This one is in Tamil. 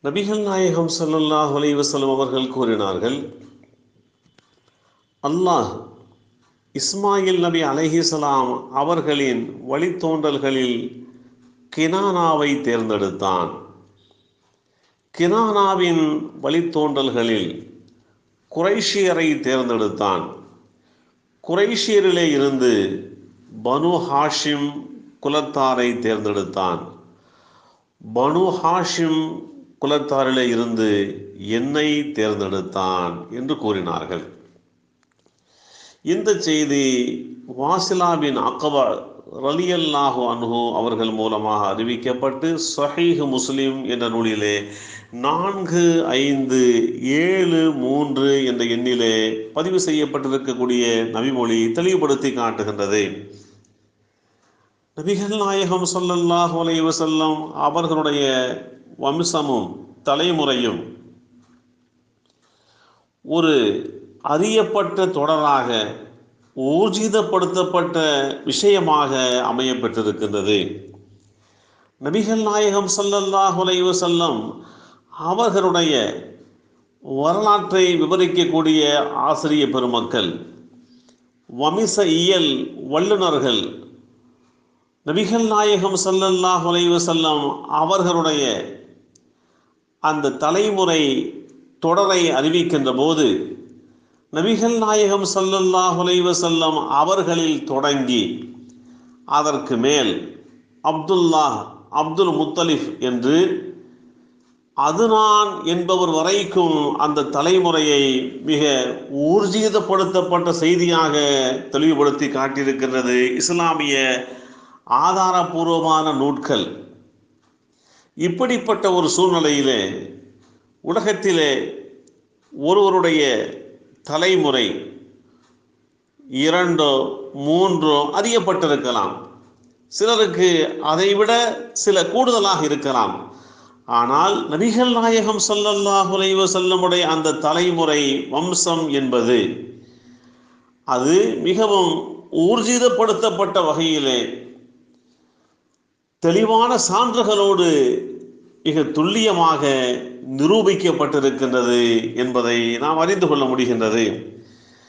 நபிகள் நாயகம் ஸல்லல்லாஹு அலைஹி வஸல்லம் அவர்கள் கூறினார்கள், அல்லாஹ் இஸ்மாயில் நபி அலைஹிஸ்ஸலாம் அவர்களின் வழித்தோன்றல்களில் கினானாவை தேர்ந்தெடுத்தான். கினானாவின் வழித்தோன்றல்களில் குறைஷியரை தேர்ந்தெடுத்தான். குறைஷியரிலே இருந்து பனு ஹாஷிம் குலத்தாரை தேர்ந்தெடுத்தான். பனு ஹாஷிம் குலத்தாரிலே இருந்து என்னை தேர்ந்தெடுத்தான் என்று கூறினார்கள். இந்த செய்தி வாசிலா பின் அக்வா ரலியல்லாஹு அன்ஹு அவர்கள் மூலமாக அறிவிக்கப்பட்டு ஸஹீஹ் முஸ்லிம் என்ற நூலிலே 4573 என்ற எண்ணிலே பதிவு செய்யப்பட்டிருக்கக்கூடிய நபிமொழி தெளிவுபடுத்தி காட்டுகின்றது. நபிகள் நாயகம் ஸல்லல்லாஹு அலைஹி வஸல்லம் அவர்களுடைய வம்சமும் தலைமுறையும் ஒரு அறியப்பட்ட தொடராக ஊர்ஜிதப்படுத்தப்பட்ட விஷயமாக அமையப்பட்டிருக்கின்றது. நபிகள் நாயகம் ஸல்லல்லாஹு அலைஹி வஸல்லம் அவர்களுடைய வரலாற்றை விவரிக்கக்கூடிய ஆசிரிய பெருமக்கள், வம்ச இயல் வல்லுநர்கள் நபிகள் நாயகம் ஸல்லல்லாஹு அலைஹி வஸல்லம் அவர்களுடைய அந்த தலைமுறை தொடரை அறிவிக்கின்ற போது நபிகள் நாயகம் ஸல்லல்லாஹு அலைஹி வஸல்லம் அவர்களில் தொடங்கி அதற்கு மேல் அப்துல்லாஹ், அப்துல் முத்தலிஃப் என்று அதுனான் என்பவர் வரைக்கும் அந்த தலைமுறையை மிக ஊர்ஜிதப்படுத்தப்பட்ட செய்தியாக தெளிவுபடுத்தி காட்டியிருக்கின்றது இஸ்லாமிய ஆதாரபூர்வமான நூட்கள். இப்படிப்பட்ட ஒரு சூழ்நிலையிலே உலகத்திலே ஒருவருடைய தலைமுறை 2 3 அறியப்பட்டிருக்கலாம், சிலருக்கு அதைவிட சில கூடுதலாக இருக்கலாம். ஆனால் நபிகள் நாயகம் ஸல்லல்லாஹு அலைஹி வஸல்லமுடைய அந்த தலைமுறை வம்சம் என்பது அது மிகவும் ஊர்ஜிதப்படுத்தப்பட்ட வகையிலே தெளிவான சான்றுகளோடு மிக துல்லியமாக நிரூபிக்கப்பட்டிருக்கின்றது என்பதை நாம் அறிந்து கொள்ள முடிகின்றது.